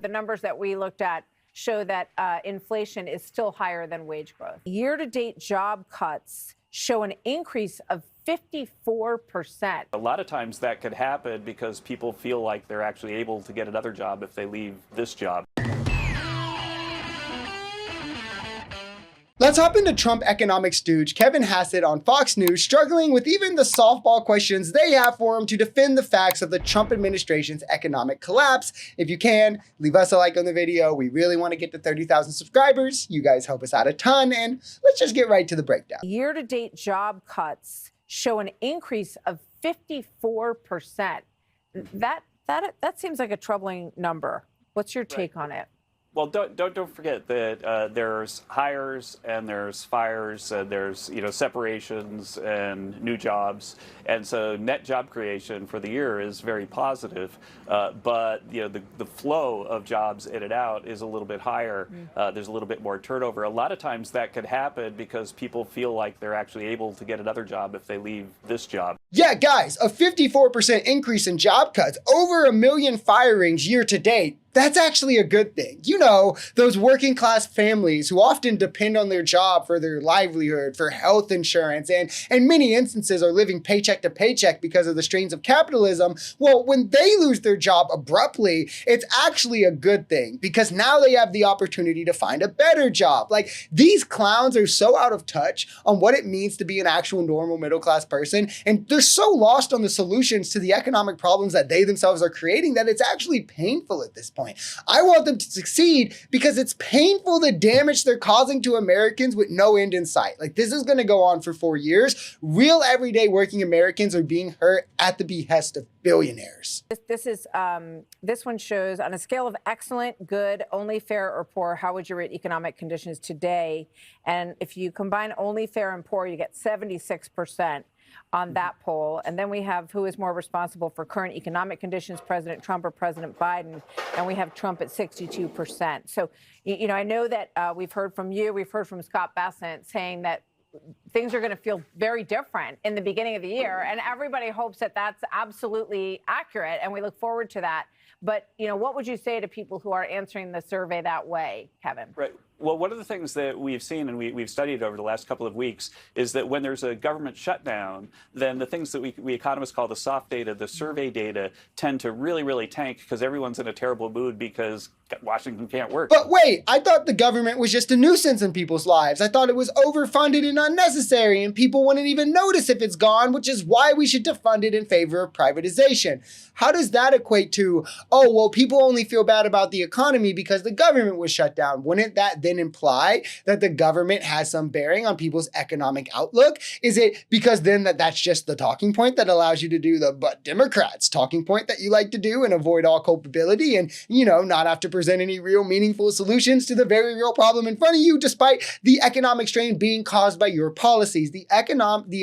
The numbers that we looked at show that inflation is still higher than wage growth. Year-to-date job cuts show an increase of 54%. A lot of times that could happen because people feel like they're actually able to get another job if they leave this job. Let's hop into Trump economic stooge Kevin Hassett on Fox News, struggling with even the softball questions they have for him to defend the facts of the Trump administration's economic collapse. If you can, leave us a like on the video. We really want to get to 30,000 subscribers. You guys help us out a ton, and let's just get right to the breakdown. Year-to-date job cuts show an increase of 54%. That seems like a troubling number. What's your take on it? Well, don't forget that there's hires and there's fires and there's separations and new jobs, and so net job creation for the year is very positive. But the flow of jobs in and out is a little bit higher. There's a little bit more turnover. A lot of times that could happen because people feel like they're actually able to get another job if they leave this job. Yeah, guys, a 54% increase in job cuts, over 1 million firings year to date. That's actually a good thing. You know, those working class families who often depend on their job for their livelihood, for health insurance, and in many instances are living paycheck to paycheck because of the strains of capitalism. Well, when they lose their job abruptly, it's actually a good thing because now they have the opportunity to find a better job. Like, these clowns are so out of touch on what it means to be an actual normal middle class person, and they're so lost on the solutions to the economic problems that they themselves are creating that it's actually painful at this point. I want them to succeed because it's painful the damage they're causing to Americans with no end in sight. Like, this is going to go on for 4 years. Real everyday working Americans are being hurt at the behest of billionaires. This one shows on a scale of excellent, good, only fair, or poor, how would you rate economic conditions today? And if you combine only fair and poor, you get 76% on that poll. And then we have who is more responsible for current economic conditions, President Trump or President Biden, and we have Trump at 62%. So, I know that we've heard from you, we've heard from Scott Bessent saying that things are going to feel very different in the beginning of the year, and everybody hopes that that's absolutely accurate, and we look forward to that. But, what would you say to people who are answering the survey that way, Kevin? Right. Well, one of the things that we've seen and we've studied over the last couple of weeks is that when there's a government shutdown, then the things that we economists call the soft data, the survey data, tend to really, really tank because everyone's in a terrible mood because Washington can't work. But wait, I thought the government was just a nuisance in people's lives. I thought it was overfunded and unnecessary, and people wouldn't even notice if it's gone, which is why we should defund it in favor of privatization. How does that equate to, oh, well, people only feel bad about the economy because the government was shut down? Wouldn't that then imply that the government has some bearing on people's economic outlook? Is it because then that's just the talking point that allows you to do the but Democrats talking point that you like to do and avoid all culpability and, not have to present any real meaningful solutions to the very real problem in front of you, despite the economic strain being caused by your policies? The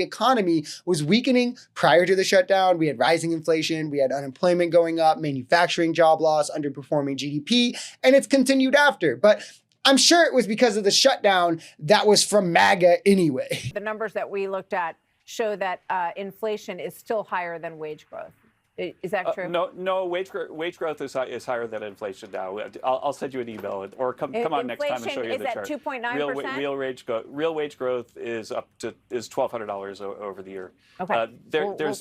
economy was weakening prior to the shutdown. We had rising inflation, we had unemployment going up, manufacturing job loss, underperforming GDP, and it's continued after. But I'm sure it was because of the shutdown that was from MAGA anyway. The numbers that we looked at show that inflation is still higher than wage growth. Is that true? No. Wage growth is higher than inflation now. I'll send you an email, or come on next time and show you the chart. Inflation is at 2.9%. Real wage growth is $1,200 over the year. Okay.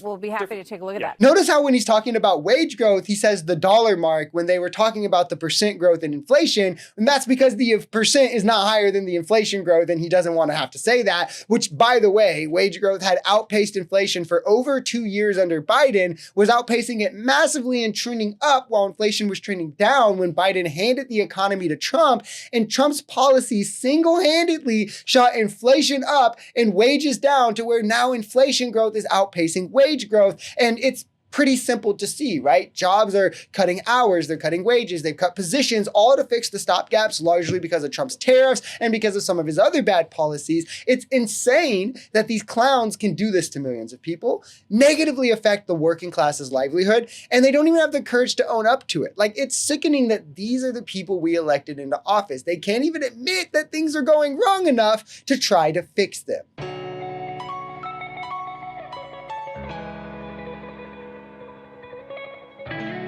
We'll be happy to take a look at that. Notice how when he's talking about wage growth, he says the dollar mark when they were talking about the percent growth in inflation, and that's because the percent is not higher than the inflation growth, and he doesn't want to have to say that. Which, by the way, wage growth had outpaced inflation for over 2 years under Biden, was outpacing it massively and trending up while inflation was trending down when Biden handed the economy to Trump, and Trump's policies single-handedly shot inflation up and wages down to where now inflation growth is outpacing wage growth. And it's pretty simple to see, right? Jobs are cutting hours, they're cutting wages, they've cut positions, all to fix the stopgaps, largely because of Trump's tariffs and because of some of his other bad policies. It's insane that these clowns can do this to millions of people, negatively affect the working class's livelihood, and they don't even have the courage to own up to it. Like, it's sickening that these are the people we elected into office. They can't even admit that things are going wrong enough to try to fix them.